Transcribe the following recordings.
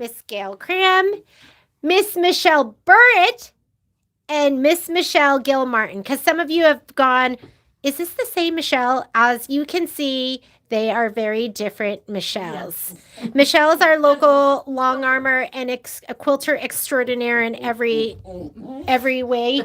Miss Gail Cram, Miss Michelle Burritt, and Miss Michelle Gilmartin. Because some of you have gone, is this the same Michelle? As you can see, they are very different Michelles. Yes. Michelle is our local long armor and a quilter extraordinaire in every way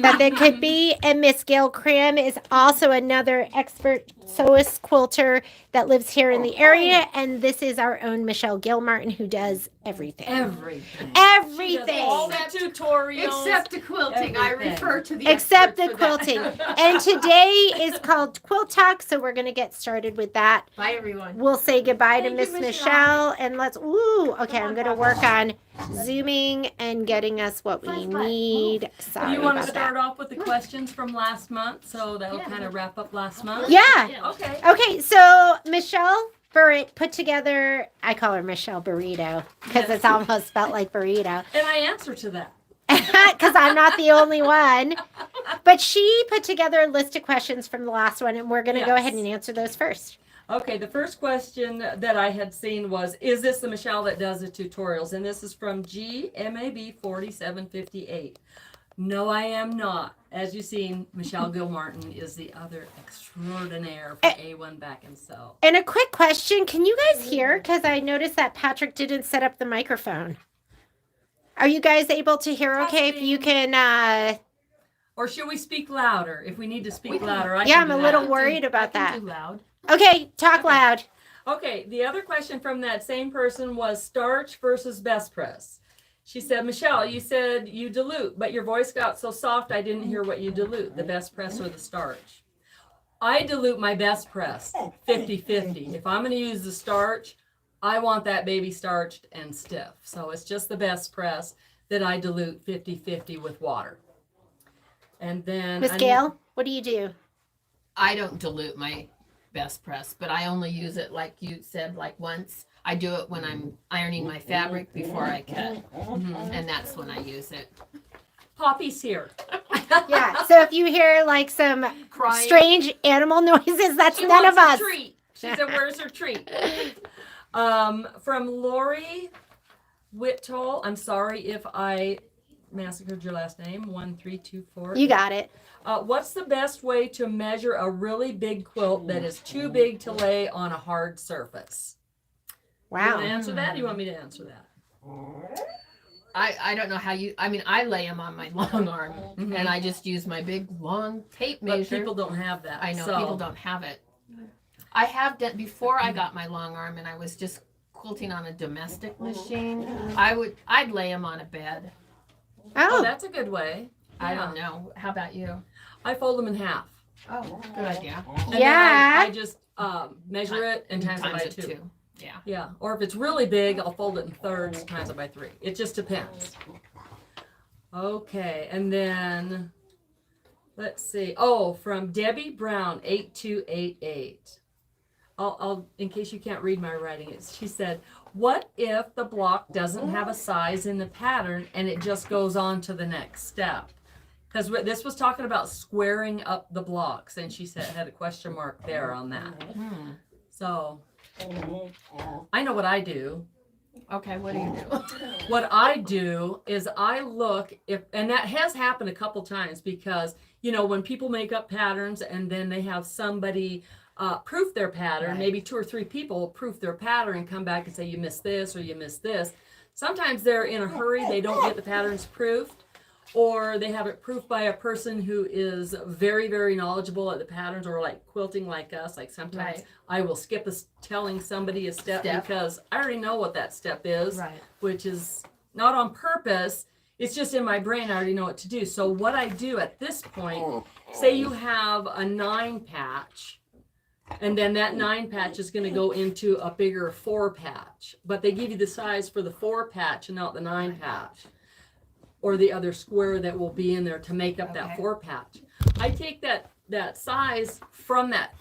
that they could be. And Miss Gail Cram is also another expert sewist quilter that lives here in the area. And this is our own Michelle Gilmartin, who does everything. Everything. All the tutorials. Except the quilting. Everything. I refer to the Except the quilting. And today is called Quilt Talk, so we're going to get started with that. Bye, everyone. We'll say goodbye to Miss Michelle, and let's, okay, I'm going to work on zooming and getting us what we need. Sorry. Do you want to start off with the questions from last month? So that'll kind of wrap up last month? Yeah. Okay. Okay, so Michelle Burritt put together, I call her Michelle Burrito, because it's almost felt like burrito. And I answer to that. Because I'm not the only one. But she put together a list of questions from the last one, and we're going to go ahead and answer those first. Okay, the first question that I had seen was, is this the Michelle that does the tutorials? And this is from GMAB4758. No, I am not. As you've seen, Michelle Gilmartin is the other extraordinaire for A1 Back and Sew. And a quick question, can you guys hear? Because I noticed that Patrick didn't set up the microphone. Are you guys able to hear okay? If you can... Or should we speak louder? If we need to speak louder, I'm a little worried about that. Too loud. Okay, talk loud. Okay, the other question from that same person was starch versus best press. She said, Michelle, you said you dilute, but your voice got so soft I didn't hear what you dilute, the best press or the starch. I dilute my best press 50-50. If I'm going to use the starch, I want that baby starched and stiff. So it's just the best press that I dilute 50-50 with water. And then Miss Gail, what do you do? I don't dilute my best press, but I only use it like you said, like once. I do it when I'm ironing my fabric before I cut, and that's when I use it. Poppy's here. Yeah, so if you hear like some strange animal noises, that's none of us. Treat. She said, where's her treat? From Lori Whittle, I'm sorry if I massacred your last name, 1324. You got it. What's the best way to measure a really big quilt that is too big to lay on a hard surface? Wow. You want to answer that? Or you want me to answer that? I don't know how you, I mean, I lay them on my long arm, and I just use my big long tape measure. But people don't have that. I know, people don't have it. I have done, before I got my long arm and I was just quilting on a domestic machine, I'd lay them on a bed. Oh, that's a good way. I don't know. How about you? I fold them in half. Oh, good idea. And then I just measure it and times it by two. Yeah. Yeah. Or if it's really big, I'll fold it in thirds, times it by 3. It just depends. Okay. And then let's see. Oh, from Debbie Brown, 8288. I'll in case you can't read my writing, she said, what if the block doesn't have a size in the pattern and it just goes on to the next step? Because this was talking about squaring up the blocks, and she said had a question mark there on that. So I know what I do. Okay, what do you do? What I do is I look and that has happened a couple times, because when people make up patterns and then they have somebody proof their pattern, right. Maybe 2 or 3 people proof their pattern and come back and say you missed this or you missed this. Sometimes they're in a hurry, they don't get the patterns proofed, or they have it proofed by a person who is very, very knowledgeable at the patterns, or like quilting like us. Like sometimes I will skip telling somebody a step because I already know what that step is, which is not on purpose. It's just in my brain. I already know what to do. So what I do at this point, say you have a 9 patch, and then that 9 patch is going to go into a bigger 4 patch, but they give you the size for the 4 patch and not the 9 patch, or the other square that will be in there to make up that 4 patch. I take that size from that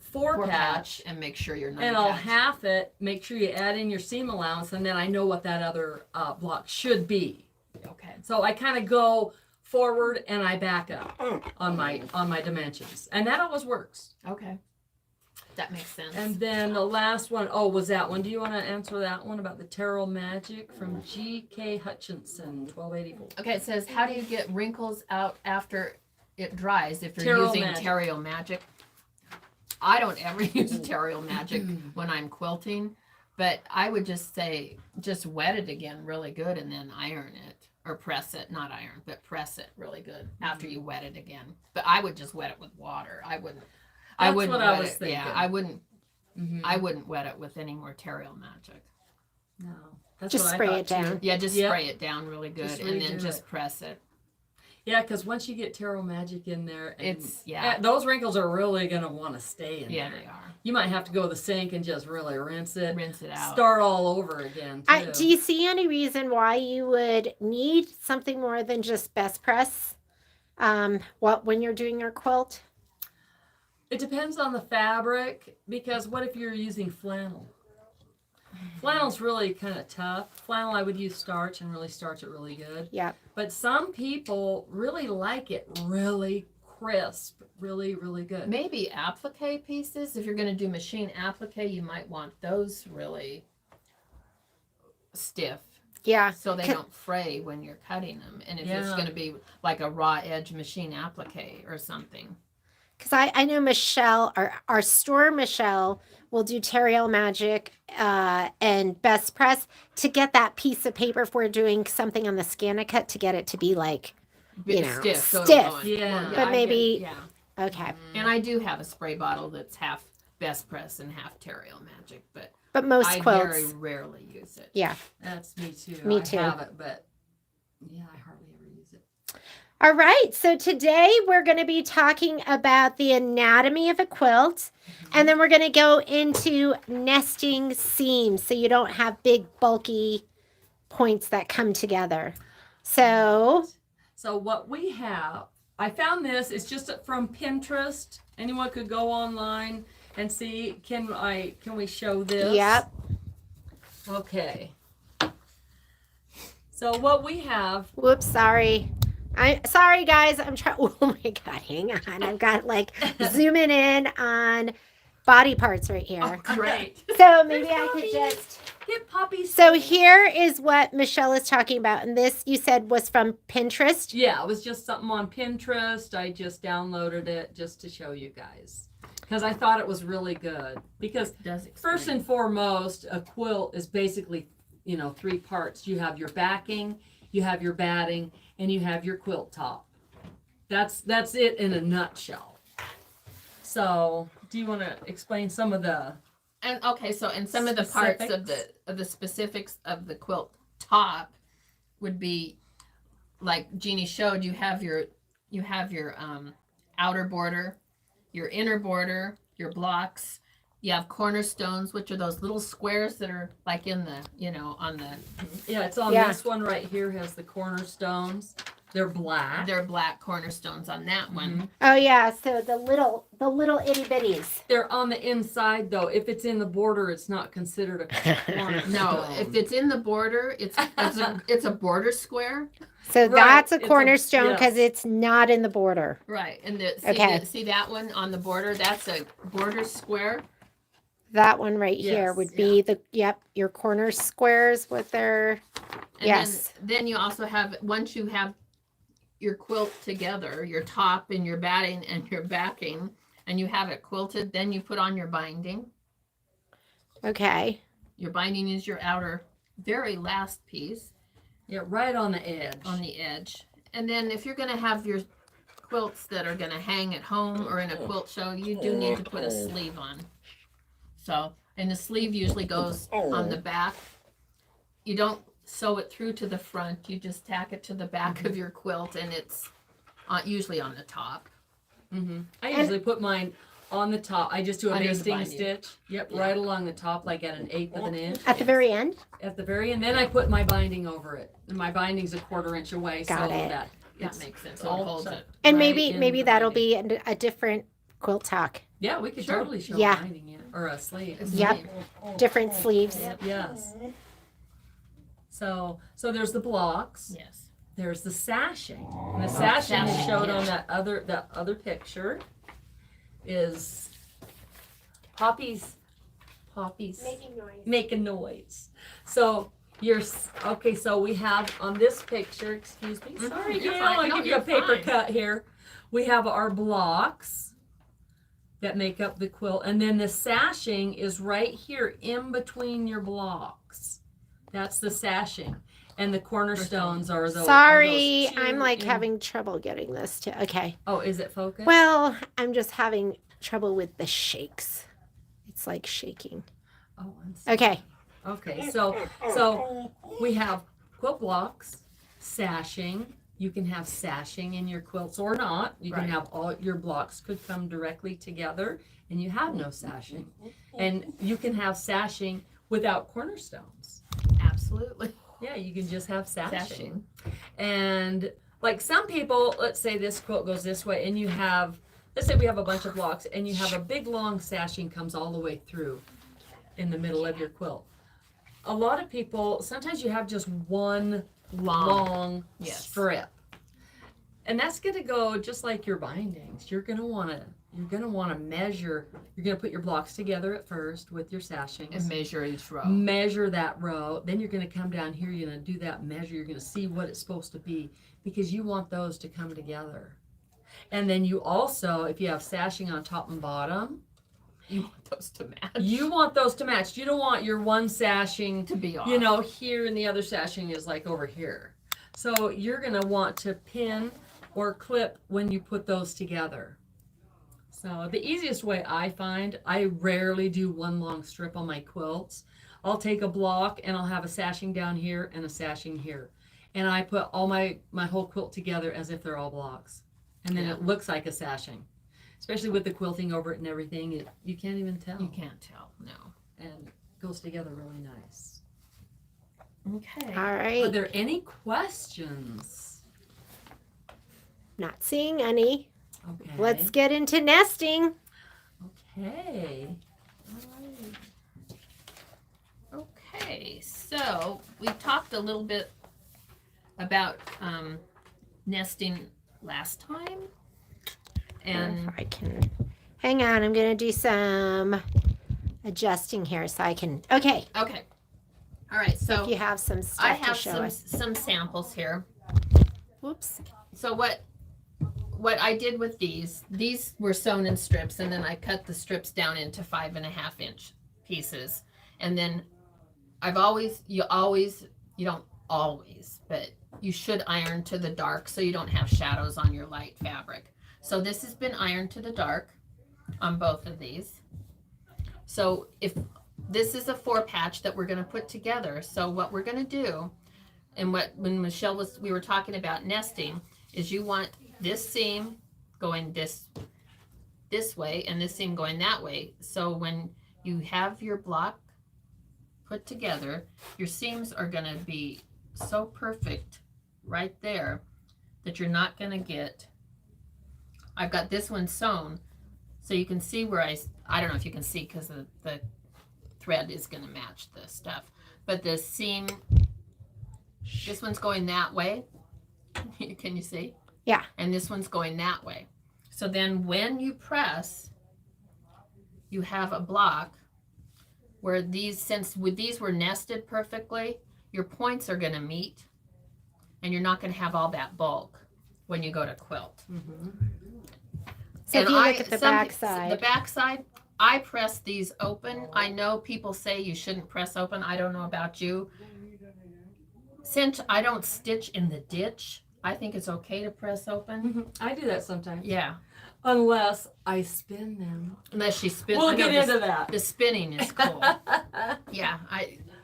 4 patch and make sure you're 9 and I'll half it, make sure you add in your seam allowance, and then I know what that other block should be. Okay. So I kind of go forward and I back up on my dimensions, and that always works. Okay. that makes sense. And then the last one, was that one. Do you want to answer that one about the Terrell Magic from G.K. Hutchinson, 1284? Okay, it says, how do you get wrinkles out after it dries if you're Terrell using Magic. Terrell Magic? I don't ever use Terrell Magic when I'm quilting, but I would just say, just wet it again really good and then iron it. Or press it, not iron, but press it really good after you wet it again. But I would just wet it with water. I wouldn't. That's wouldn't what I wet was it. thinking. Yeah, I wouldn't. I wouldn't wet it with any more Terrell Magic. No. That's Just what I spray thought it down. too. Yeah, just Yep. spray it down really good Just and then redo just it. press it. Yeah, because once you get Terrell Magic in there, and It's yeah, those wrinkles are really going to want to stay in yeah there. they are. You might have to go to the sink and just really rinse it. Rinse it out. Start all over again, too. Do you see any reason why you would need something more than just best press? When you're doing your quilt? It depends on the fabric, because what if you're using flannel? Flannel's really kind of tough. Flannel, I would use starch and really starch it really good. Yeah. But some people really like it really crisp, really, really good. Maybe applique pieces. If you're going to do machine applique, you might want those really stiff. Yeah. So they Ca- don't fray when you're cutting them. And if it's Yeah. going to be like a raw edge machine applique or something. Because I know Michelle, our store Michelle, will do Terrell Magic and Best Press to get that piece of paper if we're doing something on the ScannaCut to get it to be like, you know, stiff. So stiff. it'll go in. Yeah. But I maybe- get- okay. And I do have a spray bottle that's half Best Press and half Terrell Magic, but But most I quilts, very rarely use it. yeah. That's me too. Me I too. have it, but yeah, I hardly ever use it. All right. So today we're going to be talking about the anatomy of a quilt. And then we're going to go into nesting seams so you don't have big, bulky points that come together. So, So what we have, I found this. It's just from Pinterest. Anyone could go online and see. Can we show this? yep. Okay. So what we have. Whoops, sorry. Sorry, guys. I'm trying. Oh my God, hang on. I've got like zooming in on body parts right here. Oh, great. So maybe I could puppies. just. Get puppies. So here is what Michelle is talking about. And this you said was from Pinterest. Yeah, it was just something on Pinterest. I just downloaded it just to show you guys because I thought it was really good. Because It does first and foremost, a quilt is basically, 3 parts. You have your backing, you have your batting, and you have your quilt top. That's it in a nutshell. So, do you want to explain some of the? And okay, so and some of the parts of the specifics of the quilt top would be like Jeannie showed. You have your outer border, your inner border, your blocks. You have cornerstones, which are those little squares that are like in the on the. Yeah, it's on Yeah. this one right here. Has the cornerstones. They're black. They're black cornerstones on that one. Oh yeah. So the little itty bitties. They're on the inside though. If it's in the border, it's not considered a cornerstone. No, if it's in the border, it's a border square. So Right, that's a it's a- cornerstone because yes. it's not in the border. Right, and Okay. see that one on the border? That's a border square. That one right here Yes, would be your corner squares with their And yes. Then you also have, once you have your quilt together, your top and your batting and your backing, and you have it quilted, then you put on your binding. Okay. Your binding is your outer, very last piece Yeah, right on the edge. on the edge. And then if you're going to have your quilts that are going to hang at home or in a quilt show, you do need to put a sleeve on. So, and the sleeve usually goes on the back. You don't sew it through to the front. You just tack it to the back of your quilt, and it's usually on the top. I usually put mine on the top. I just do a Under the basting binding. stitch. Yep, Yeah. right along the top, like at 1/8 of an inch. At the very end? At the very end, then I put my binding over it, and my binding's 1/4 inch away, Got so it. that That it's makes sense. So all it holds set. it. And right maybe in maybe the that'll binding. be a different quilt tack. Yeah, we could Sure. totally show Yeah. a binding, yeah, or a sleeve. It's Yep. sleeve. Different sleeves. Yes. So there's the blocks. Yes. There's the sashing. And the sashing is sashing, showed yeah. on that other picture. Is Poppy's Making noise. make a noise. So okay. So we have on this picture. Excuse me. Sorry, You're Gail. fine. I'll No, give you a you're paper fine. cut here. We have our blocks that make up the quilt, and then the sashing is right here in between your blocks. That's the sashing, and the cornerstones are those. Sorry, are those I'm like two having trouble getting this to. Okay. Oh, is it focused? Well, I'm just having trouble with the shakes. It's like shaking. Oh, I'm sorry. Okay. Okay, so we have quilt blocks, sashing. You can have sashing in your quilts or not. You can Right. have all your blocks could come directly together and you have no sashing. And you can have sashing without cornerstones. Absolutely. Yeah, you can just have sashing. Sashing. And like some people, let's say this quilt goes this way and you have, let's say we have a bunch of blocks and you have a big long sashing comes all the way through in the middle of your quilt. A lot of people, sometimes you have just one long Yes. strip. And that's going to go just like your bindings. You're going to want to measure. You're going to put your blocks together at first with your sashings. And measure each row. Measure that row. Then you're going to come down here. You're going to do that measure. You're going to see what it's supposed to be because you want those to come together. And then you also, if you have sashing on top and bottom, You want those to match. you want those to match. You don't want your one sashing to be off. here and the other sashing is like over here. So you're going to want to pin or clip when you put those together. So the easiest way I find, I rarely do one long strip on my quilts. I'll take a block and I'll have a sashing down here and a sashing here. And I put all my whole quilt together as if they're all blocks. And then it looks like a sashing. Especially with the quilting over it and everything, you can't even tell. You can't tell, no. And it goes together really nice. Okay. All Are right. there any questions? Not seeing any. Okay. Let's get into nesting. Okay. Okay, so we talked a little bit about nesting last time. And If I can hang on, I'm gonna do some adjusting here so I can. Okay. okay. All right, so If you have some stuff I to have show some us. some samples here. Whoops. So what I did with these were sewn in strips, and then I cut the strips down into 5.5-inch pieces. And then you don't always, but you should iron to the dark so you don't have shadows on your light fabric. So this has been ironed to the dark on both of these. So if this is a 4-patch that we're going to put together. So what we're going to do, and when Michelle we were talking about nesting, is you want this seam going this way and this seam going that way. So when you have your block put together, your seams are going to be so perfect right there that you're not going to get. I've got this one sewn, so you can see where I don't know if you can see because the thread is going to match the stuff, but the seam, this one's going that way. Can you see? Yeah. And this one's going that way. So then when you press, you have a block where these were nested perfectly, your points are going to meet, and you're not going to have all that bulk when you go to quilt. Mm-hmm. So if you look at the back side. The back side, I press these open. I know people say you shouldn't press open. I don't know about you. Since I don't stitch in the ditch, I think it's okay to press open. Mm-hmm. I do that sometimes. Yeah. Unless I spin them. Unless she spins. We'll get into that. The spinning is cool. Yeah,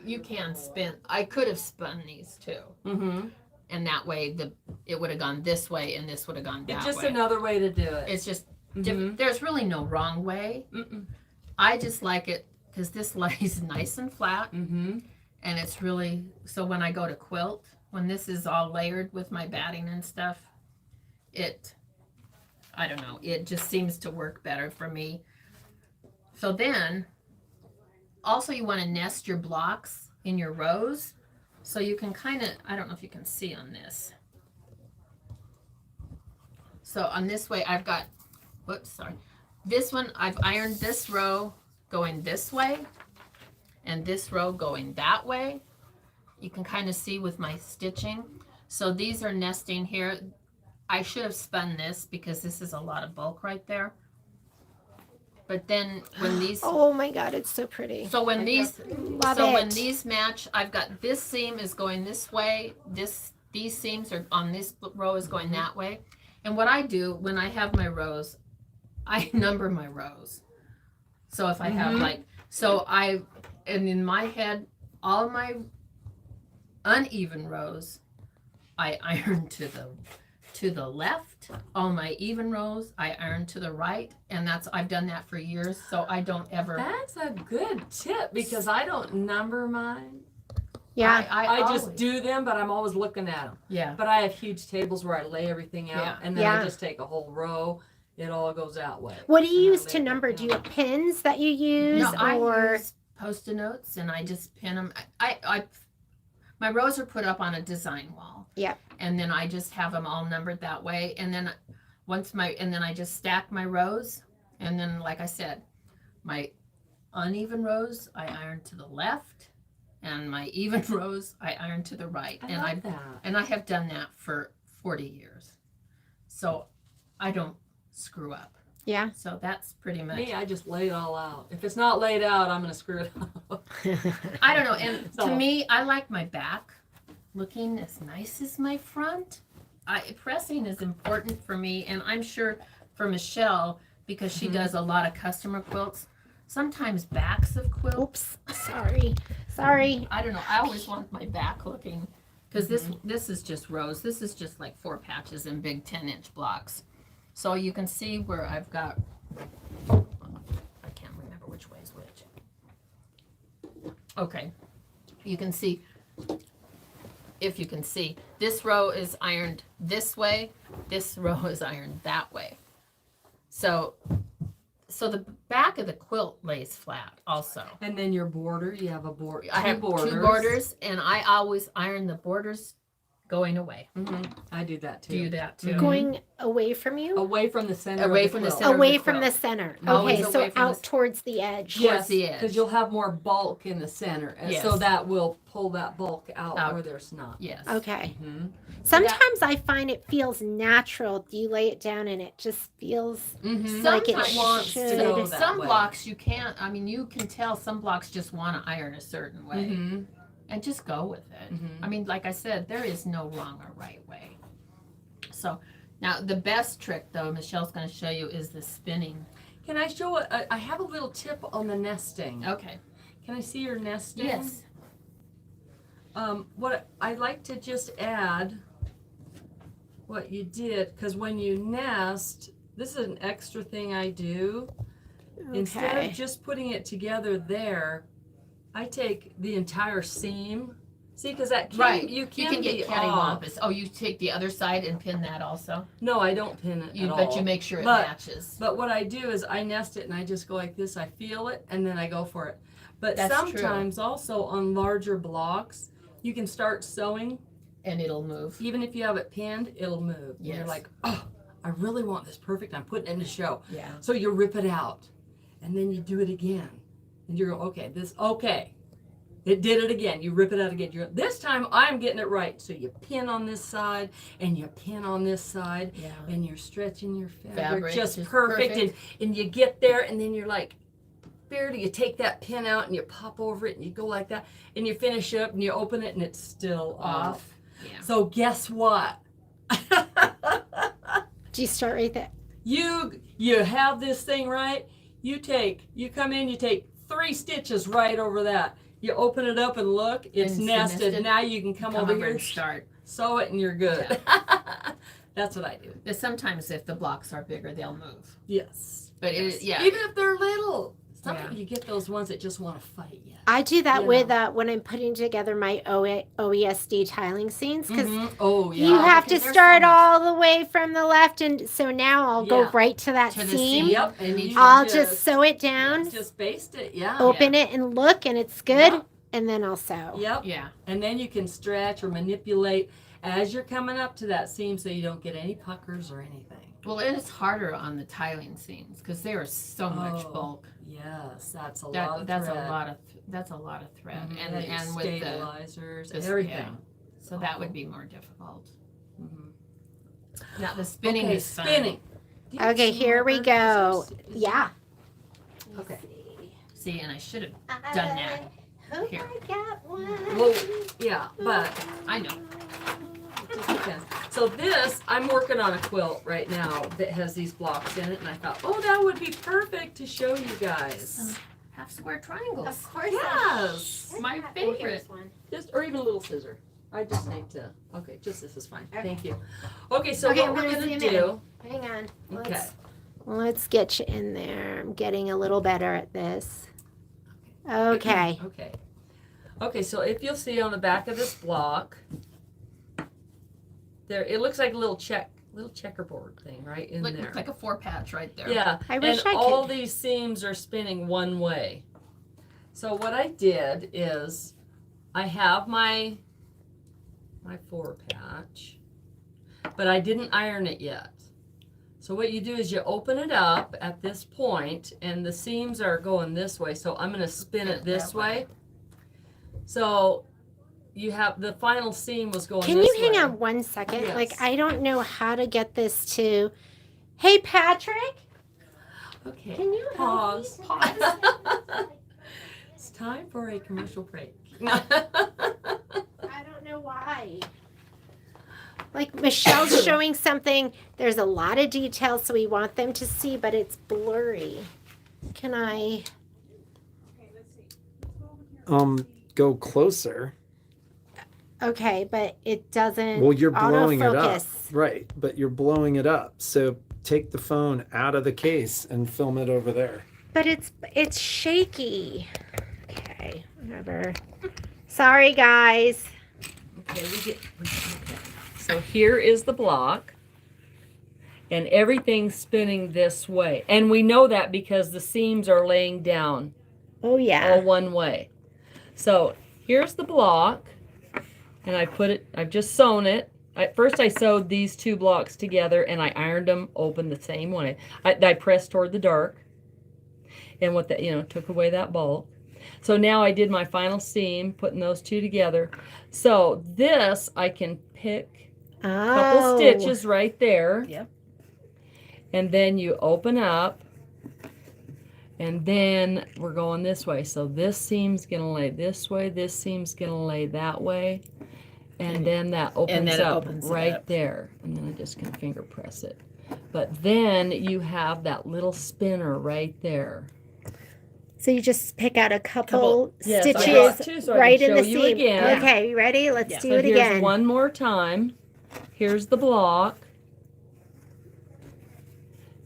you can spin. I could have spun these too. Mm-hmm. And that way it would have gone this way and this would have gone that way. It's just another way to do it. It's just Mm-hmm. different. There's really no wrong way. Mm-mm. I just like it because this lays nice and flat. Mm-hmm. And it's really, so when I go to quilt, when this is all layered with my batting and stuff, I don't know, it just seems to work better for me. So then, also you want to nest your blocks in your rows. So you can kind of, I don't know if you can see on this. So on this way, I've got, whoops, sorry. This one, I've ironed this row going this way and this row going that way. You can kind of see with my stitching. So these are nesting here. I should have spun this because this is a lot of bulk right there. But then when these, Oh my God, it's so pretty. so when these, Love so it. when these match, I've got this seam is going this way. These seams are on this row is going that way. And what I do when I have my rows, I number my rows. So if I have and in my head, all of my uneven rows, I iron to the left. All my even rows, I iron to the right, and I've done that for years, so I don't ever. That's a good tip because I don't number mine. Yeah. I just always- do them, but I'm always looking at them. Yeah. But I have huge tables where I lay everything out, Yeah. and then Yeah. I just take a whole row. It all goes that way. What do you And I use lay to it number? down. Do you have pins that you use, No, I or use Post-it notes, and I just pin them. My rows are put up on a design wall. Yep. And then I just have them all numbered that way, and then I just stack my rows, and then like I said, my uneven rows I iron to the left, and my even rows I iron to the right, I and love that. I have done that for 40 years, so I don't screw up. yeah? So that's pretty much. Me, I just lay it all out. If it's not laid out, I'm gonna screw it up. I don't know, and So- to me, I like my back looking as nice as my front. Pressing is important for me, and I'm sure for Michelle, because she does a lot of customer quilts, sometimes backs of quilts. Oops, sorry. I don't know, I always want my back looking, because this is just rows. This is just like 4 patches in big 10-inch blocks. So you can see where I've got, I can't remember which way is which. Okay, you can see, if you can see, this row is ironed this way, this row is ironed that way. So the back of the quilt lays flat also. And then your border, you have a border. I have 2 borders, and I always iron the borders going away. I do that too. Do you that too? Going away from you? Away from the center. Away of from the quilt. center. of Away the from the quilt. center. Always Okay, so away from out the- towards the edge. Towards Yes, the edge. because you'll have more bulk in the center, and so Yes. that will pull that bulk out, Out. where there's not. Yes. Okay. Mhm. Sometimes I find it feels natural. You lay it down and it just feels Mhm. like it Sometimes wants to should. go that Some way. blocks you can't. I mean, you can tell some blocks just want to iron a certain way, Mhm. and just go with it. Mhm. I mean, like I said, there is no wrong or right way. So now the best trick, though, Michelle's going to show you is the spinning. Can I show? I have a little tip on the nesting. Okay. Can I see your nesting? Yes. What I'd like to just add, what you did, because when you nest, this is an extra thing I do. Instead Okay. of just putting it together there, I take the entire seam. See, because that can, Right. you You can, can be get off. cattywampus. Oh, you take the other side and pin that also. No, I don't pin it at But all. you make sure it But- matches. But what I do is I nest it and I just go like this. I feel it and then I go for it. But That's true. sometimes also on larger blocks, you can start sewing. And it'll move. Even if you have it pinned, it'll move. And you're Yes. like, oh, I really want this perfect. I'm putting it in the show. Yeah. So you rip it out and then you do it again. And you're okay. It did it again. You rip it out again. This time I'm getting it right. So you pin on this side and you pin on this side. Yeah. And you're stretching your fabric, Fabric, just just perfect. perfect. And you get there and then you're like, barely, you take that pin out and you pop over it and you go like that. And you finish up and you open it and it's still off. Yeah. So guess what? Do you start right there? You have this thing right. You come in, you take 3 stitches right over that. You open it up and look, it's And it's nested. nested. Now you can come over here, and start. sew it, and you're good. That's what I do. But sometimes if the blocks are bigger, they'll move. Yes. But Yes. yeah. Even if they're little. Sometimes Yeah. you get those ones that just want to fight you. I do that Yeah. with when I'm putting together my OESD tiling scenes because Mhm. Oh yeah. you have to because there's start so much- all the way from the left, and so now I'll go Yeah. right to that To the seam. seam. Yep. And And you you I'll just sew it down, Just baste it. Yeah. open it, and look, and it's good, Yep. and then I'll sew. Yep. Yeah. And then you can stretch or manipulate as you're coming up to that seam so you don't get any puckers or anything. Well, and it's harder on the tiling seams because there is so much Oh, bulk. Yes, that's a lot of That's thread. that's a lot of thread, Mhm, and with the stabilizers, this- everything. yeah. So that would be more difficult. Mhm. Now the spinning Okay, is fun. spinning. Do you have Okay, some here more we bird? go. Is there- Yeah. Okay. See, and I should have done that. Hope Here. I got one. Well, yeah, but I know. it just depends. So this, I'm working on a quilt right now that has these blocks in it, and I thought, oh, that would be perfect to show you guys. Half square triangles. Of course. Yes. My Oh, favorite. here's one. Just, or even a little scissor. I just need to, okay, just this is fine. Okay. Thank you. Okay, so Okay, what I'm we're gonna gonna zoom do, Hang on. okay. Let's get you in there. I'm getting a little better at this. Okay. Okay. Okay, so if you'll see on the back of this block, there, it looks like a little checkerboard thing right in there. Looks like a 4-patch right there. Yeah, I wish and I all could. these seams are spinning one way. So what I did is I have my 4-patch, but I didn't iron it yet. So what you do is you open it up at this point, and the seams are going this way, so I'm going to spin it this way. So you have the final seam was going Can this you hang way. on 1 second? Yes. Like, I don't know how to get this to. Hey, Patrick, Okay. can you help me? Pause. It's time for a commercial break. I don't know why. Like, Michelle's showing something. There's a lot of details, so we want them to see, but it's blurry. Can I? Go closer. Okay, but it doesn't. Well, you're blowing it up. autofocus. Right, but you're blowing it up. So take the phone out of the case and film it over there. But it's shaky. Okay, whatever. Sorry, guys. Okay, okay. So here is the block, and everything's spinning this way. And we know that because the seams are laying down Oh all yeah. one way. So here's the block, and I've just sewn it. At first I sewed these 2 blocks together, and I ironed them open the same way. I pressed toward the dark, and what that, took away that bulk. So now I did my final seam, putting those 2 together. So this, I can pick a couple Oh. stitches right there. Yep. And then you open up, and then we're going this way. So this seam's gonna lay this way, this seam's gonna lay that way, and then that opens then it up opens it right up. there. And then I just can finger press it. But then you have that little spinner right there. So you just pick out a couple Yes, I stitches brought 2 so I right can in show the you seam. again. Okay, you ready? Let's Yeah. do So it here's again. one more time. Here's the block.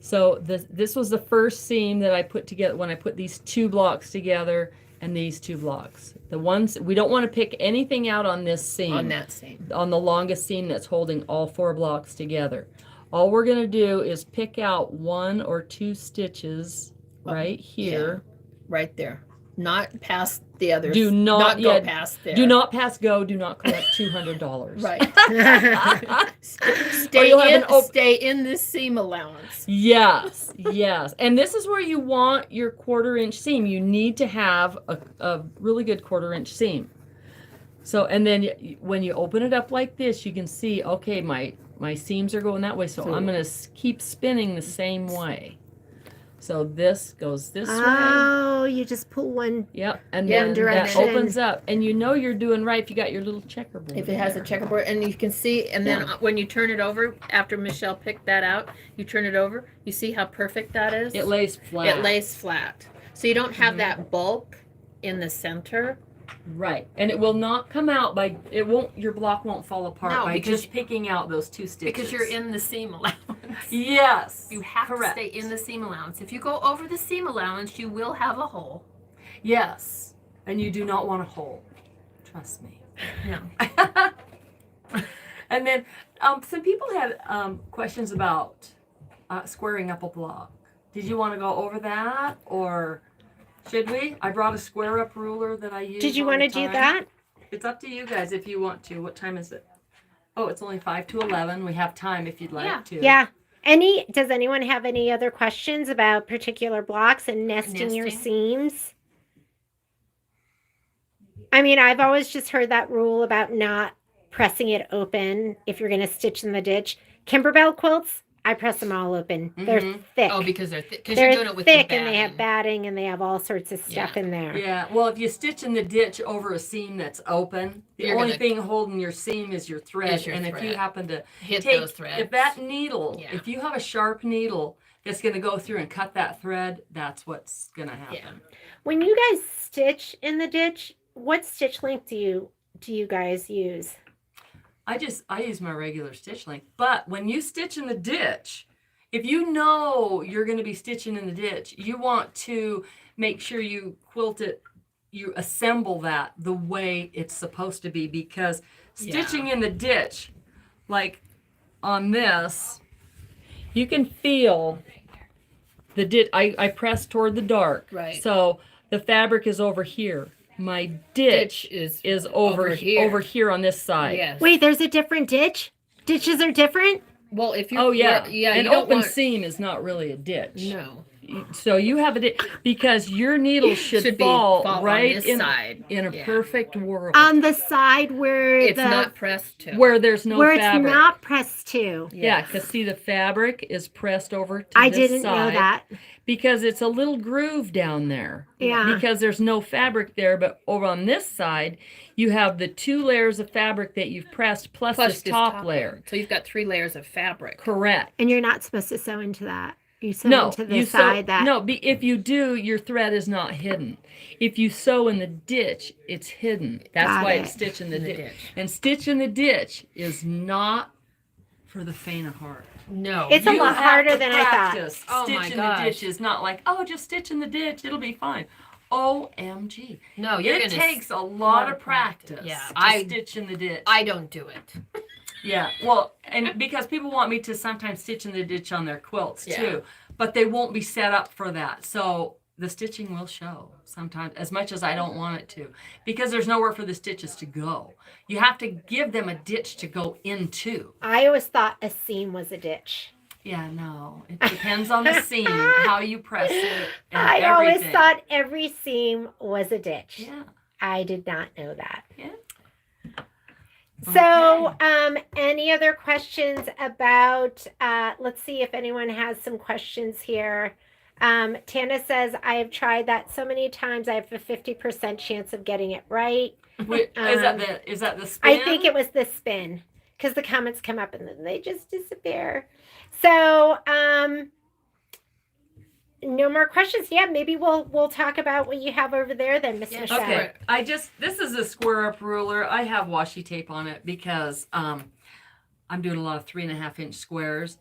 So this was the first seam that I put together when I put these 2 blocks together and these 2 blocks. The ones we don't want to pick anything out on this seam. On that seam. On the longest seam that's holding all 4 blocks together. All we're going to do is pick out 1 or 2 stitches right here. Right there. Not past the others. Do not go yet- past there. Do not pass go. Do not collect $200. Right. Or you'll have an Stay in this seam allowance. Yes, yes. And this is where you want your 1/4-inch seam. You need to have a really good 1/4-inch seam. So, and then when you open it up like this, you can see, okay, my seams are going that way. So I'm going to keep spinning the same way. So this goes this way. Oh, you just pull one. Yep. And Yeah, then that direction. opens up. And you know you're doing right if you got your little checkerboard. If it has a there. checkerboard, and you can see, and then when you turn it over, after Michelle picked that out, you turn it over, you see how perfect that is? It lays flat. It lays flat. So you don't have that bulk in the center. Right. And it will not come out your block won't fall apart No, by because- just picking out those 2 stitches. Because you're in the seam allowance. Yes. You have correct. to stay in the seam allowance. If you go over the seam allowance, you will have a hole. Yes. And you do not want a hole. Trust me. No. And then some people had questions about squaring up a block. Did you want to go over that, or should we? I brought a square up ruler that I use. Did you all want the to do time. that? It's up to you guys if you want to. What time is it? Oh, it's only 5 to 11. We have time if you'd like Yeah. to. Yeah. Does anyone have any other questions about particular blocks and nesting your Nesting? seams? I mean, I've always just heard that rule about not pressing it open if you're going to stitch in the ditch. Kimberbell quilts, I press them all open. They're Mhm. thick. Oh, because they're thick. Because They're you're doing it with the thick and they have batting. batting and they have all sorts of stuff Yeah. in there. Yeah, well, if you stitch in the ditch over a seam that's open, the You're only gonna- thing holding your seam is your thread. Is your and if you thread. happen to Hit take, those threads. if that needle, Yeah. if you have a sharp needle that's going to go through and cut that thread, that's what's going to happen. When you guys stitch in the ditch, what stitch length do you guys use? I use my regular stitch length. But when you stitch in the ditch, if you know you're going to be stitching in the ditch, you want to make sure you quilt it, you assemble that the way it's supposed to be, because stitching in the ditch, like on this, you can feel the ditch. I press toward the dark. Right. So the fabric is over here. My ditch is over here. here on this side. Yes. Wait, there's a different ditch? Ditches are different? Well, if you're Oh yeah, yeah, an you don't open want, seam is not really a ditch. No. So you have a because your needle should fall right on this in side. in a Yeah. perfect world On the side where It's the not pressed to. where there's no where fabric. it's not pressed to. Yeah, because see the fabric is pressed over to I this didn't know side that. because it's a little groove down there. Yeah. Because there's no fabric there, but over on this side, you have the 2 layers of fabric that you've pressed plus this top layer. So you've got 3 layers of fabric. Correct. And you're not supposed to sew into that. You sew No, into the you side that no. If you do, your thread is not hidden. If you sew in the ditch, it's hidden. That's Got why it. it's stitch in the In the ditch. ditch. And stitch in the ditch is not for the faint of heart. No. It's a You lot have harder to than I thought. practice. Oh Stitch my in gosh. the ditch is not like, oh, just stitch in the ditch, it'll be fine. OMG. No, you're It gonna takes a lot of practice Yeah, to stitch in the ditch. I don't do it. Yeah, well, and because people want me to sometimes stitch in the ditch on their quilts Yeah. too, but they won't be set up for that. So the stitching will show sometimes, as much as I don't want it to, because there's nowhere for the stitches to go. You have to give them a ditch to go into. I always thought a seam was a ditch. Yeah, no, it depends on the seam, how you press it, and I always everything. thought every seam was a ditch. Yeah, I did not know that. yeah. So, any other questions about, let's see if anyone has some questions here. Tana says, I have tried that so many times, I have a 50% chance of getting it right. Wait, is that the spin? I think it was the spin, because the comments come up and then they just disappear. So, no more questions. Yeah, maybe we'll talk about what you have over there then, Miss Yeah, Michelle. Okay, this is a square up ruler. I have washi tape on it because I'm doing a lot of 3.5-inch squares.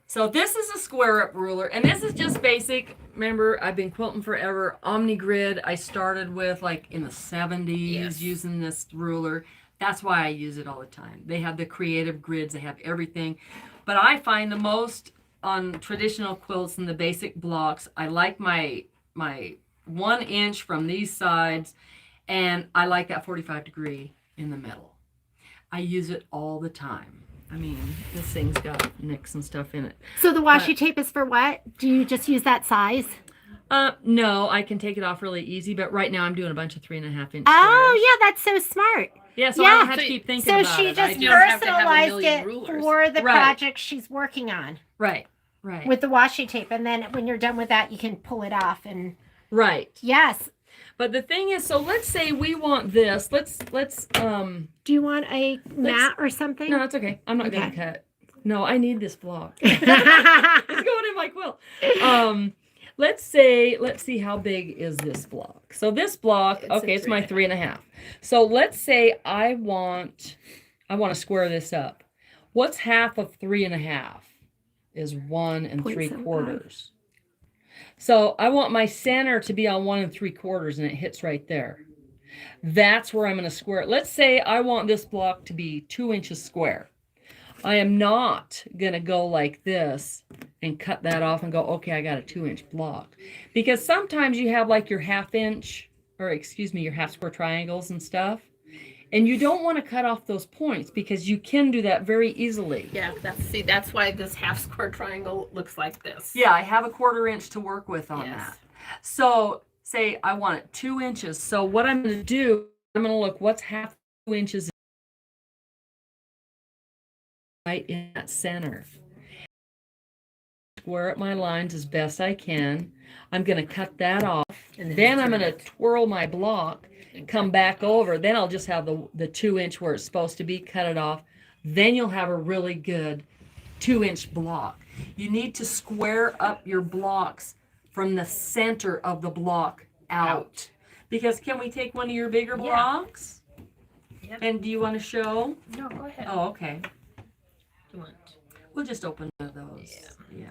So this is a square up ruler, and this is just basic. Remember, I've been quilting forever. OmniGrid, I started with like in the 70s Yes. using this ruler. That's why I use it all the time. They have the creative grids, they have everything. But I find the most on traditional quilts and the basic blocks, I like my 1 inch from these sides, and I like that 45 degree in the middle. I use it all the time. I mean, this thing's got nicks and stuff in it. So the washi tape is for what? Do you just use that size? No, I can take it off really easy, but right now I'm doing a bunch of 3.5-inch Oh, yeah, that's so smart. yeah, so yeah. I don't have to So- keep thinking So about she it. I just You don't have to have a personalized million it rulers. for the Right. project she's working on right. with the washi tape. And then when you're done with that, you can pull it off. And Right. yes. But the thing is, so let's say we want this. Let's Do you want a mat or something? no, it's okay. I'm not Okay. gonna cut. No, I need this block. It's going in my quilt. Let's see how big is this block. So this block, It's a okay, it's my 3.5. 3.5. So let's say I want to square this up. What's half of 3.5? Is 1 3/4. So I want my center to be on 1 3/4, and it hits right there. That's where I'm going to square it. Let's say I want this block to be 2 inches square. I am not going to go like this and cut that off and go, okay, I got a 2-inch block. Because sometimes you have like your 1/2 inch, or excuse me, your half square triangles and stuff. And you don't want to cut off those points because you can do that very easily. Yeah, that's why this half square triangle looks like this. Yeah, I have a 1/4 inch to work with on Yes. that. So say I want it 2 inches. So what I'm going to do, I'm going to look what's half 2 inches right in that center. Square up my lines as best I can. I'm going to cut that off. And Then I'm turn going to it. twirl my block, come back over. Then I'll just have the 2 inch where it's supposed to be, cut it off. Then you'll have a really good 2 inch block. You need to square up your blocks from the center of the block out. Because can we take one of your bigger Yeah. blocks? Yep. And do you want to show? No, go ahead. Oh, okay. You want We'll just open one of those. Yeah.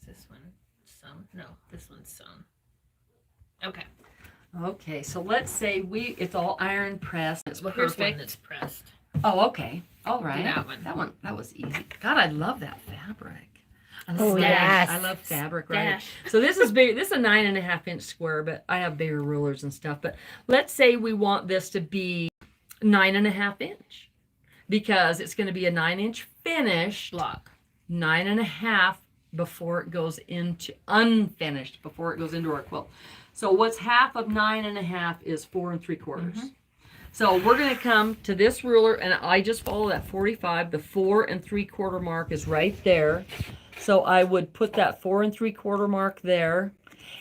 this one sewn? No, this one's sewn. Okay. Okay, so let's say it's all iron pressed. It's Well, here's one perfect. that's pressed. Oh, okay. All right. that one. That was easy. God, I love that fabric. Oh, yes. I love fabric, right? Dash. So this is big. This is a 9.5 inch square, but I have bigger rulers and stuff. But let's say we want this to be 9.5 inch because it's going to be a 9 inch finished Block. 9.5 before it goes into unfinished, before it goes into our quilt. So what's half of 9.5 is 4 3/4. So we're going to come to this ruler, and I just follow that 45. The 4 3/4 mark is right there. So I would put that 4 3/4 mark there,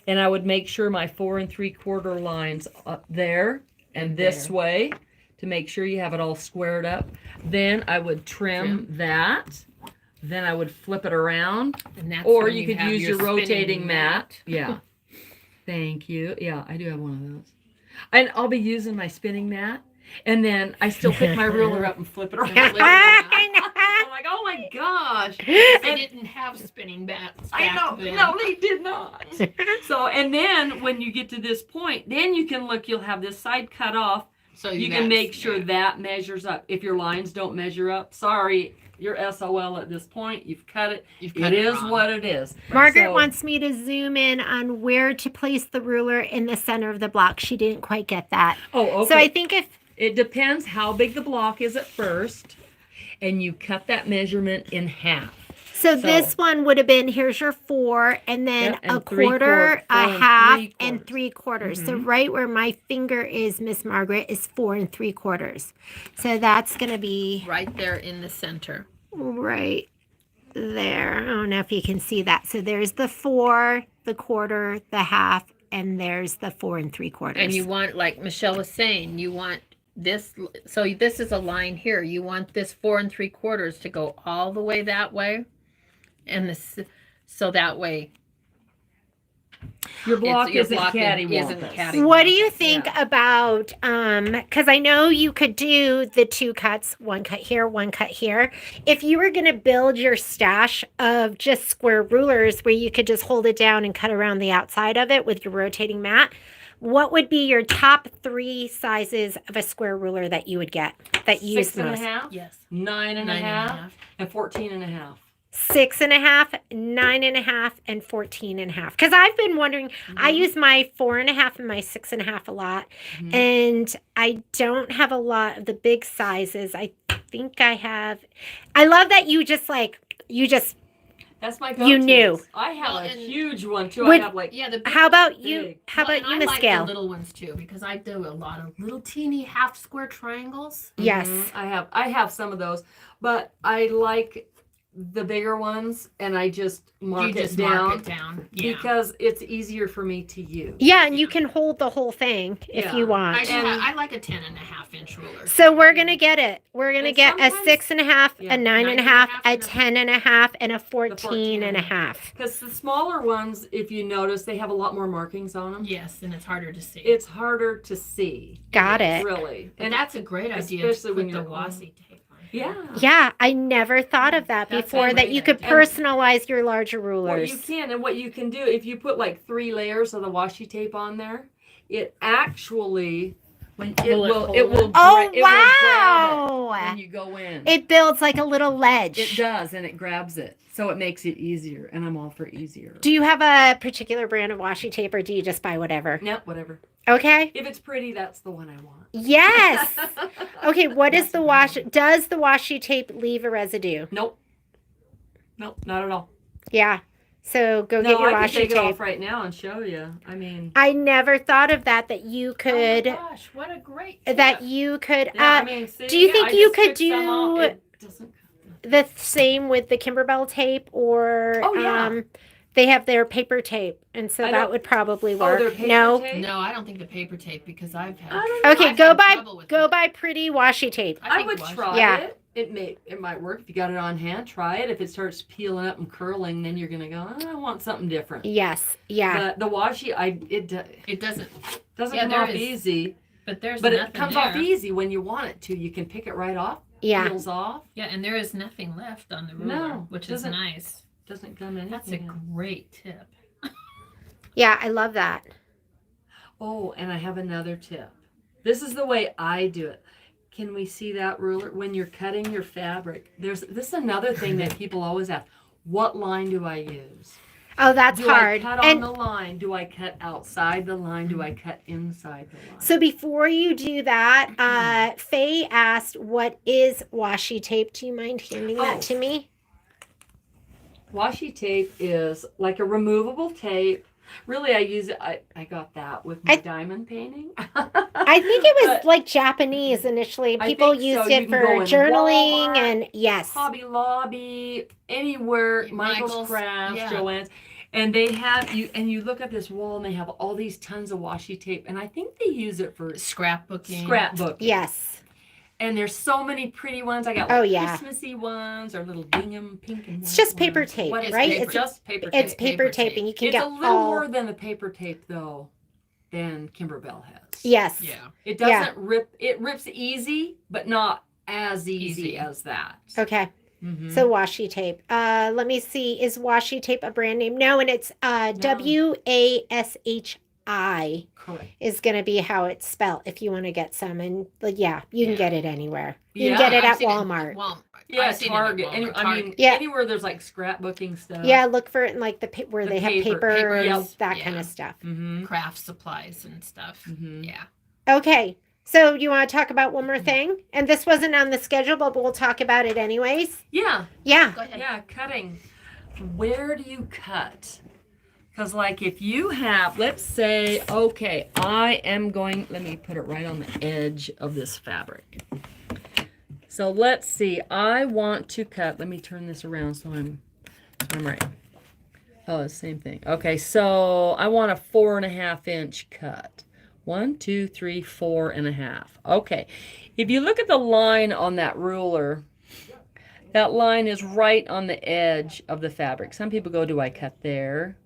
and I would make sure my 4 3/4 lines up there and this way to make sure you have it all squared up. Then I would trim that. Then I would flip it around, And that's or when you could have use your spinning rotating mat. Yeah. Thank you. Yeah, I do have one of those. And I'll be using my spinning mat. And then I still pick my ruler up and flip it around. I know. I'm like, oh my gosh. They And didn't have spinning bats. I back know. then. No, they did not. So, and then when you get to this point, then you can look, you'll have this side cut off. So You can make sure that measures up. If your lines don't measure up, sorry, you're SOL at this point. You've cut it. You've It cut is wrong. what it is. Margaret So- wants me to zoom in on where to place the ruler in the center of the block. She didn't quite get that. Oh, okay. So I think if It depends how big the block is at first, and you cut that measurement in half. so, this one would have been here's your 4, and then Yep, and a 3/4, quarter, a 4 half, 3/4. and 3/4. So Mhm. right where my finger is, Miss Margaret, is 4 3/4. So that's gonna be right there in the center. right there. I don't know if you can see that. So there's the 4, the quarter, the half, and there's the 4 3/4. And you want, like Michelle was saying, you want this. So this is a line here. You want this 4 3/4 to go all the way that way, and this, so that way Your block your isn't block cattywampus. isn't cattywampus. What do you think about because I know you could do the 2 cuts, 1 cut here, 1 cut here. If you were going to build your stash of just square rulers where you could just hold it down and cut around the outside of it with your rotating mat, what would be your top 3 sizes of a square ruler that you would get that you use 6.5, most? Yes. 9.5, and 14.5. 6.5, 9.5, and 14.5. Because I've been wondering, I use my 4.5 and my 6.5 a lot, Mhm. and I don't have a lot of the big sizes. I think I have. I love that you just That's my You go-tos. knew. I have Well, a and- huge one too. Would- I have like Yeah. The How about you? Big. How about and you, I Miss like Gail? the little ones too, because I do a lot of little teeny half square triangles. Yes. I have some of those, but I like the bigger ones, and I just mark You it just down mark it down. Yeah. because it's easier for me to use. Yeah, and you can hold the whole thing if Yeah. you want. I like a 10.5 inch ruler. So we're gonna get it. We're gonna And get a sometimes- 6.5, Yeah, a 9.5, 9.5, a and a- 10.5, and a 14 14 and a half. Because the smaller ones, if you notice, they have a lot more markings on them. Yes, and it's harder to see. It's harder to see, Got it. really. and that's a great idea. especially To when put the you're- washi tape on. Yeah. Yeah, I never thought of that That's a before, that great you could idea. personalize your larger Well, rulers. you can, and what you can do, if you put like 3 layers of the washi tape on there, it actually, when it Will it will, hold it will, it? Oh, it will grab it wow. when you go in. It builds like a little ledge. It does, and it grabs it, so it makes it easier, and I'm all for easier. Do you have a particular brand of washi tape, or do you just buy whatever? No, whatever. Okay. If it's pretty, that's the one I want. Yes. Okay, what is That's the a good washi? one. Does the washi tape leave a residue? Nope. Nope, not at all. Yeah. So go No, get your I can washi take it tape. off right now and show you. I mean, I never thought of that you could Oh my gosh, what a great tip. that you could yeah, I mean, see, do you yeah, think I you just could took some off. do It doesn't the same with the Kimberbell tape or Oh, yeah. they have their paper tape and so I that don't- would probably Oh, work. their paper No. tape? No, I don't think the paper tape because I've had. I don't know. Okay, I've go had buy trouble with go it. buy pretty washi tape. I think would washi- try Yeah. it. It might work if you got it on hand. Try it. If it starts peeling up and curling, then you're gonna go. I want something different. Yes. Yeah. But the washi, It doesn't. doesn't Yeah, come there off is easy. But there's But nothing it comes there. off easy when you want it to. You can pick it right off. Yeah. Peels off. Yeah, and there is nothing left on the ruler, No, which is doesn't- nice. Doesn't come in. That's a great tip. Yeah, I love that. Oh, and I have another tip. This is the way I do it. Can we see that ruler? When you're cutting your fabric, this is another thing that people always ask. What line do I use? Oh, that's Do hard. I cut on And the line? Do I cut outside the line? Do I cut inside the line? so before you do that, Faye asked, "What is washi tape?" Do you mind handing that Oh. to me? Washi tape is like a removable tape. Really, I use it. I got that with my diamond painting. I think it was But like Japanese initially. I People think used so. You it can for go in journaling Walmart, and yes. Hobby Lobby, anywhere, Michael's Michael's, Crafts, yeah. Joann's, and they have you. And you look at this wall, and they have all these tons of washi tape, and I think they use it for Scrapbooking. scrapbooking. Yes. And there's so many pretty ones. I got Oh, like yeah. Christmassy ones or little gingham pink and white. It's just paper ones. tape, What is right? paper? It's just paper tape. It's paper tape, tape. and you can It's get a little all. more than the paper tape though, than Kimberbell has. Yes. Yeah. It Yeah. doesn't rip. It rips easy, but not as easy Easy. as that. Okay. Mhm. So washi tape. Let me see. Is washi tape a brand name? No, and it's WASHI Correct. is going to be how it's spelled if you want to get some. And yeah, you can Yeah. get it anywhere. You Yeah, can get it I've at seen Walmart. Yeah, I've seen it at Target. Walmart, I Target. mean, Yeah. anywhere there's like scrapbooking stuff. Yeah, look for it in like where The they have paper, papers, yes. that Yeah. kind of stuff. Mm-hmm. craft supplies and stuff. Mm-hmm. Yeah. Okay. So you want to talk about one more thing? And this wasn't on the schedule, but we'll talk about it anyways. Yeah. Yeah. Go ahead. Yeah, cutting. Where do you cut? Because, like, if you have, let's say, okay, I am going, let me put it right on the edge of this fabric. So let's see, I want to cut, let me turn this around so I'm right. Oh, the same thing. Okay, so I want a 4.5 inch cut. 1, 2, 3, 4.5. Okay, if you look at the line on that ruler, that line is right on the edge of the fabric. Some people go, do I cut there?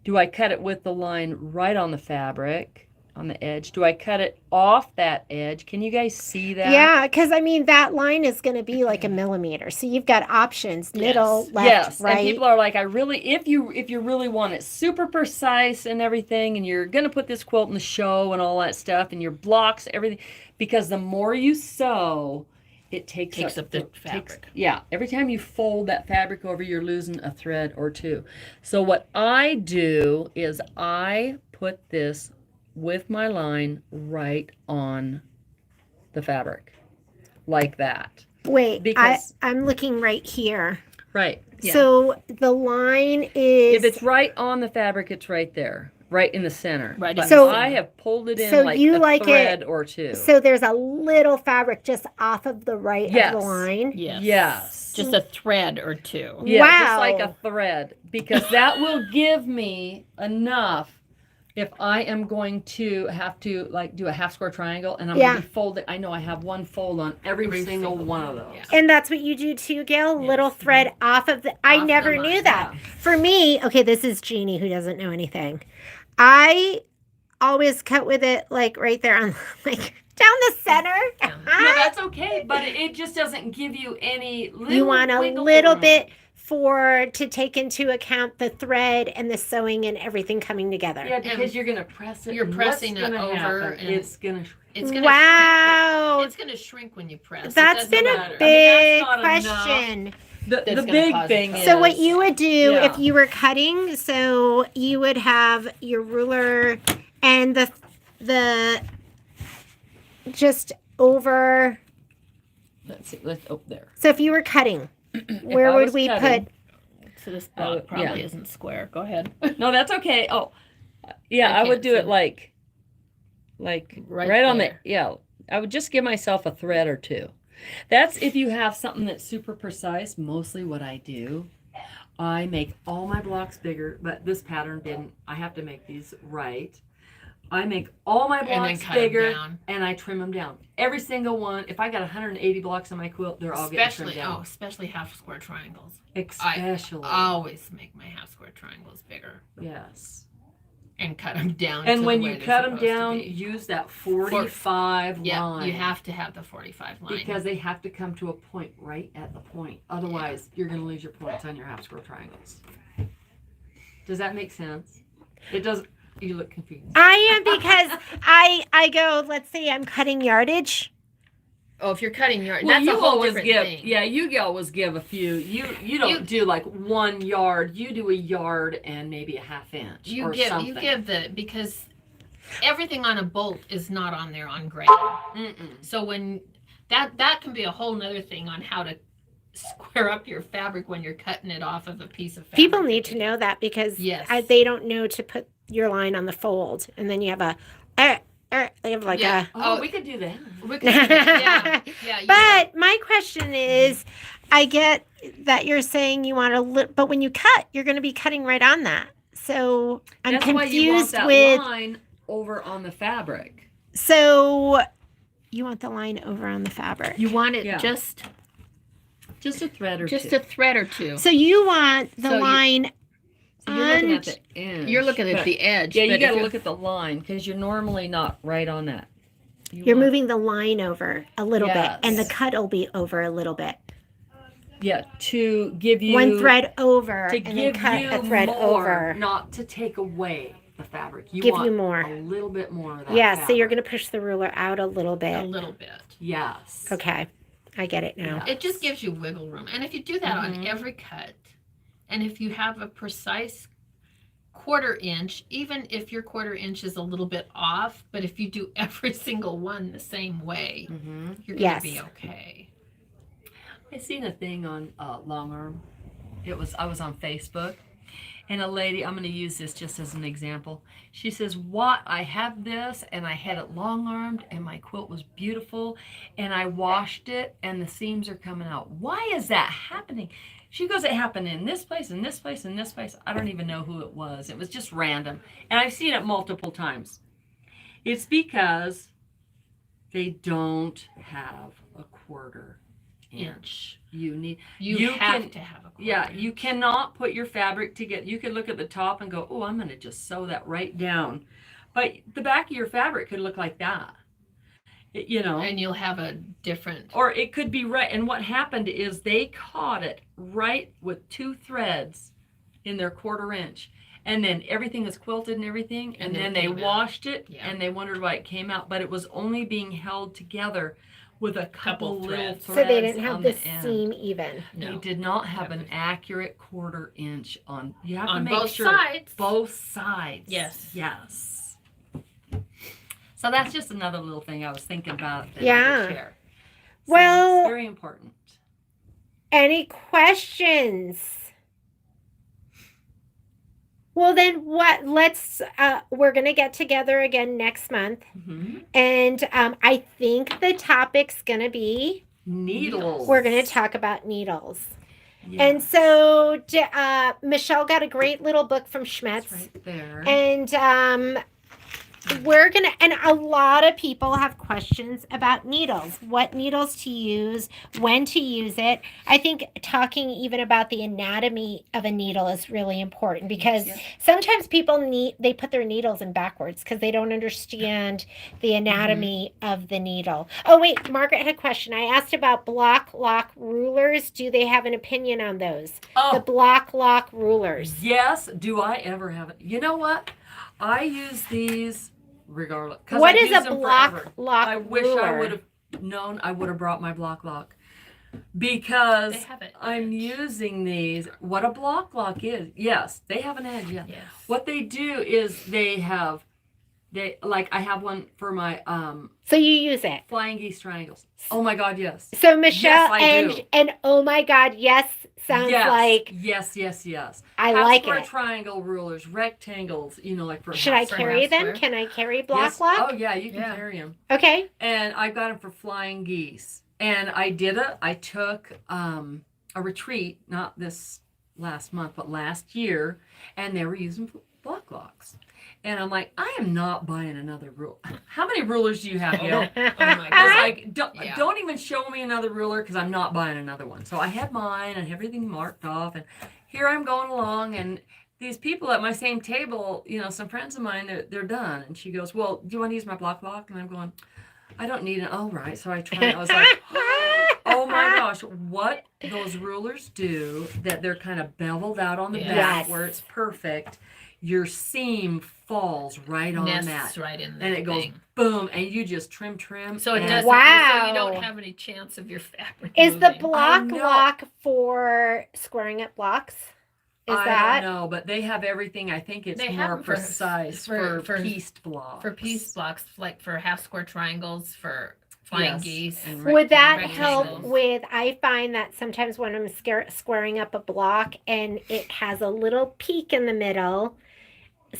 Do I cut it with the line right on the fabric, on the edge? Do I cut it off that edge? Can you guys see that? Yeah, because I mean that line is going to be like a millimeter, so you've got options: middle, left, Yes, right. and people are like, I really, if you really want it super precise and everything, and you're gonna put this quilt in the show and all that stuff, and your blocks, everything, because the more you sew, it takes Up the fabric. Yeah, every time you fold that fabric over, you're losing a thread or two. So what I do is I put this with my line right on the fabric, like that. Wait, Because- I'm looking right here. Right. Yeah. So the line is. If it's right on the fabric, it's right there, right in the center. Right in But the So- I have pulled it in so like you a like thread it- or two. So there's a little fabric just off of the right Yes. of the line. Yes. Yes. Just a thread or two. Yeah, just like Wow. a thread, because that will give me enough if I am going to have to like do a half square triangle and I'm Yeah. going to be folded. I know I have one fold on every single one of those. Yeah. And that's what you do too, Gail? Yes. Little thread off of the. I Off the never line, knew that. yeah. For me, okay, this is Jeannie who doesn't know anything. I always cut with it like right there on like down the center. Yeah. No, that's okay, but it just doesn't give you any little You want a wiggle little room. bit to take into account the thread and the sewing and everything coming together. Yeah, because you're gonna press it. You're and pressing what's it gonna over happen? and- It's gonna. It's gonna Wow. Shrink. It's gonna shrink when you press. It That's doesn't been a matter. big not enough. question. The That's gonna big cause a thing problem. is. So what you would do Yeah. if you were cutting, so you would have your ruler and the just over. Let's see. Let's there. So if you were cutting, where I would was we cutting- put? So this block probably yeah. isn't square. Go ahead. No, that's okay. Oh, yeah, I I would can't do see it that. like right on the, there. yeah. I would just give myself a thread or two. That's if you have something that's super precise. Mostly what I do, I make all my blocks bigger, but this pattern didn't. I have to make these right. I make all my And then blocks cut 'em bigger down. and I trim them down. Every single one. If I got 180 blocks on my quilt, they're all getting trimmed down. Especially half square triangles. Especially. I always make my half square triangles bigger Yes. and cut them down. And to when the you way they're cut them supposed to down, be. use that 45 Yeah, line. you have to have the 45 line. Because they have to come to a point right at the point. Otherwise, you're going to lose your points on your half square triangles. Does that make sense? It does. You look confused. I am because I go. Let's say I'm cutting yardage. Oh, if you're cutting your, Well, that's a you whole always different give, thing. yeah, you always give a few. You don't do like 1 yard. You do a yard and maybe a half inch You or give something. you give because everything on a bolt is not on there on grade. Mm-mm. So when that can be a whole nother thing on how to square up your fabric when you're cutting it off of a piece of fabric. People need to know that because Yes. they don't know to put your line on the fold, and then you have a. They have like Yeah. Oh, Oh, we could do that. We can do that. Yeah. But my question is, I get that you're saying you want to, but when you cut, you're going to be cutting right on that. So I'm That's why you want confused that with. line over on the fabric. So you want the line over on the fabric. You want it Yeah. just Just a thread or a two. thread or two. So you want the So you- line. So you're looking at the edge. You're looking at but- the edge. Yeah, you but if got to you're- look at the line because you're normally not right on that. You're want- moving the line over a little bit, and the Yes. cut will be over a little bit. Yeah, to give you One thread over, to and then give cut you a thread more, over. not to take away the fabric. You Give want you more. a little bit more of that. Yeah, so you're fabric. going to push the ruler out a little a bit. little bit. Yes. Okay, I get it now. Yeah. It just gives you wiggle room. And if you do that on Mhm. every cut, and if you have a precise 1/4 inch, even if your 1/4 inch is a little bit off, but if you do every single one the same way, Mm-hmm. you're going to Yes. be okay. I seen a thing on long arm. I was on Facebook, and a lady. I'm going to use this just as an example. She says, "What? I have this, and I had it long armed, and my quilt was beautiful, and I washed it, and the seams are coming out. Why is that happening?" She goes, "It happened in this place, and this place, and this place. I don't even know who it was. It was just random, and I've seen it multiple times. It's because they don't have a 1/4 inch. You need You have can- to have a 1/4 Yeah, inch. you cannot put your fabric together. You could look at the top and go, "Oh, I'm going to just sew that right down." But the back of your fabric could look like that. You know. And you'll have a different. Or it could be right. And what happened is they caught it right with 2 threads in their 1/4 inch. And then everything is quilted and everything. And then then it they came out. washed it Yeah. and they wondered why it came out. But it was only being held together with a couple little threads. threads. So they didn't have on the end. seam even. They No. did not have an accurate 1/4 inch on. You have On to make both sure sides. both sides. Yes. Yes. So that's just another little thing I was thinking about. That I Yeah. would share. So Well- it's very important. Any questions? Well, then what? We're going to get together again next month. Mm-hmm. And I think the topic's going to be, Needles. we're going to talk about needles. Yes. And so Michelle got a great little book from It's Schmetz. right there. And we're going to, and a lot of people have questions about needles, what needles to use, when to use it. I think talking even about the anatomy of a needle is really important because Yes. sometimes people they put their needles in backwards because they don't understand the anatomy of the needle. Oh, wait, Margaret had a question. I asked about block lock rulers. Do they have an opinion on those? The Oh, block lock rulers. yes. Do I ever have it? You know what? I use these regardless. 'Cause What I've is used a them block forever. lock I wish ruler? I would have known. I would have brought my block lock because They have it. I'm using these. What a block lock is? Yes, they have an edge. Yeah. Yes. What they do is they have They like I have one for my So you use it. flying geese triangles. Oh my God, yes. So Michelle Yes, I do. and oh my God, yes sounds yes, like yes. I Half like square it. triangle rulers, rectangles, like for Should half I square. carry them? square. Can I carry block Yes. lock? Oh yeah, you can Yeah. carry them. Okay. And I got them for flying geese. And I took a retreat, not this last month, but last year, and they were using block locks. And I'm like, I am not buying another rule. How many rulers do you have, Gail? Oh my I was God. like, Yeah. don't even show me another ruler because I'm not buying another one. So I had mine and everything marked off. And here I'm going along. And these people at my same table, some friends of mine, they're done. And she goes, well, do you want to use my block lock? And I'm going, I don't need it. All right. So I tried. I was like, oh my gosh, what those rulers do that they're kind of beveled out on the Yes. back where it's perfect. Your seam falls right on Nests that. right in the And it goes thing. boom, and you just trim. So it and- doesn't. Wow. So you don't have any chance of your fabric Is the moving. block know. lock for squaring up blocks? Is I that don't know, but they have everything. I think it's They have more them for- precise for pieced blocks. for piece blocks, like for half square triangles, for flying Yes, geese. and would that rectangles. help with? I find that sometimes when I'm squaring up a block and it has a little peak in the middle,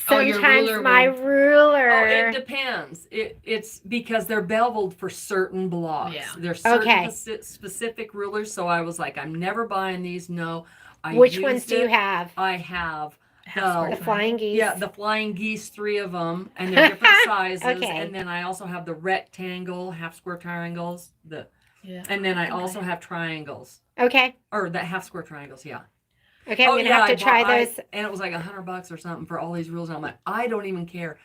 Oh, your sometimes ruler my will- ruler. Oh, it depends. It's because they're beveled for certain blocks. Yeah. There's certain Okay. specific rulers. So I was like, I'm never buying these. No. I Which used ones do you it. have? I have Half square The the flying geese. Yeah, the flying geese, 3 of them, and they're different sizes. Okay. And then I also have the rectangle, half square triangles. Yeah. And then I Okay. also have triangles, Okay. or the half square triangles. Yeah. Okay. I'm gonna have to try those. And it was like $100 or something for all these rules. And I'm like, I don't even care.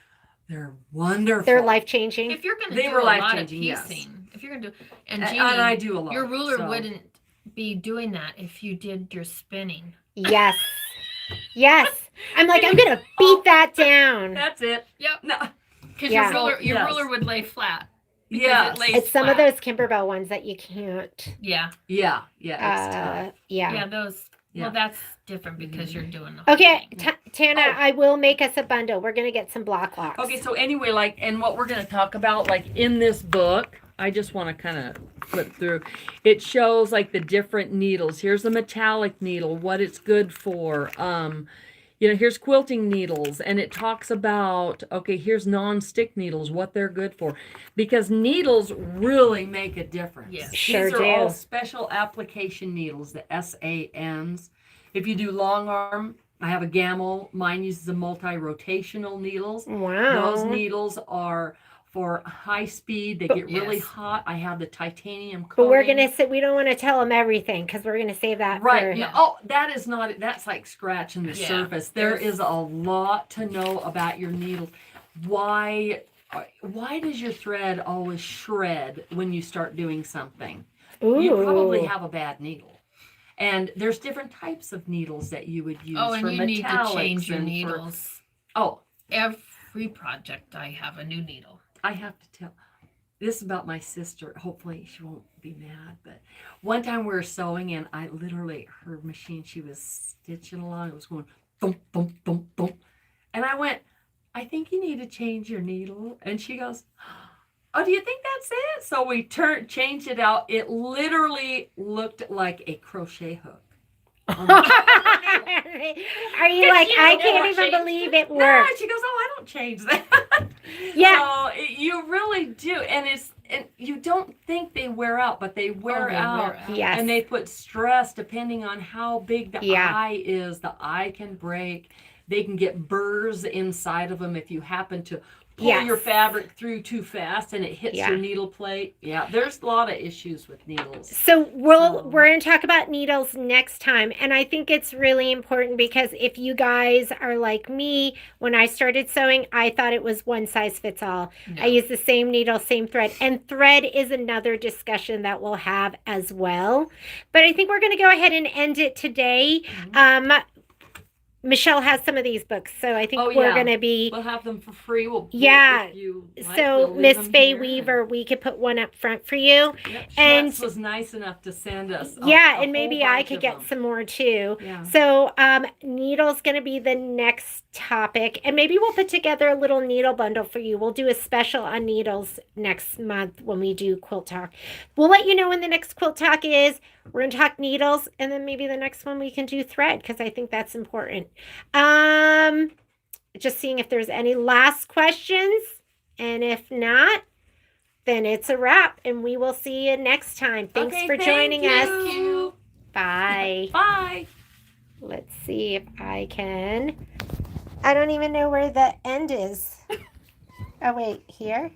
They're wonderful. They're life changing. If you're going to They do were a lot of life-changing, yes. piecing, if you're going to do, and And Jeannie, I do a lot. your ruler so. wouldn't be doing that if you did your spinning. Yes. Yes. I'm like, I'm gonna beat that down. That's it. Yep. No. Because Yeah. your Yes. ruler would lay flat. Because Yes. it lays It's some of flat. those Kimberbell ones that you can't. Yeah. Yeah. It's tough. Yeah. Yeah, those. Yeah. Well, that's different because you're doing the Okay, whole thing. Tana, Oh. I will make us a bundle. We're gonna get some block locks. Okay, so anyway, and what we're going to talk about, in this book, I just want to kind of flip through. It shows the different needles. Here's the metallic needle, what it's good for. Here's quilting needles, and it talks about, okay, here's non-stick needles, what they're good for. Because needles really make a difference. Yes. Sure These are all do. special application needles, the SANs. If you do long arm, I have a Gamel. Mine uses the multi-rotational needles. Wow. Those needles are for high speed. They get really Yes. hot. I have the titanium coating. But we're gonna say we don't want to tell them everything because we're gonna save that Right. for. Yeah. Oh, that is not. That's like scratching the Yeah. surface. There There's- is a lot to know about your needles. Why does your thread always shred when you start doing something? Ooh. You probably have a bad needle. And there's different types of needles that you would use Oh, and for you need to metallics change your and for- needles. Oh, Every project, I have a new needle. I have to tell this about my sister. Hopefully she won't be mad, but one time we were sewing and I literally, her machine, she was stitching along. It was going thump, thump, thump, thump. And I went, I think you need to change your needle. And she goes, oh, do you think that's it? So we changed it out. It literally looked like a crochet hook. Are you like, you I know can't what even shape? believe it No, worked? she goes, oh, I don't change that. Yeah. So you really do. And you don't think they wear out, but they wear out. Yes. And they put stress depending on how big the Yeah. eye is. The eye can break. They can get burrs inside of them if you happen to pull Yes. your fabric through too fast and it hits Yeah. your needle plate. Yeah, there's a lot of issues with needles. So So- we're going to talk about needles next time, and I think it's really important because if you guys are like me, when I started sewing, I thought it was one size fits all. No. I use the same needle, same thread, and thread is another discussion that we'll have as well. But I think we're going to go ahead and end it today. Michelle has some of these books, so I think Oh, we're yeah. going to be. We'll have them for free. Yeah. If you like, So we'll leave Miss them Faye here. Weaver, we could put one up front for you. Yep. And- Schmetz was nice enough to send us. Yeah, a and maybe whole I bunch could of get them. some more too. Yeah. So needle's going to be the next topic, and maybe we'll put together a little needle bundle for you. We'll do a special on needles next month when we do Quilt Talk. We'll let you know when the next Quilt Talk is. We're going to talk needles, and then maybe the next one we can do thread, because I think that's important. Just seeing if there's any last questions, and if not, then it's a wrap, and we will see you next time. Thanks Okay, for thank joining us. Thank you. Bye. Bye. Let's see if I can. I don't even know where the end is. Oh, wait, here?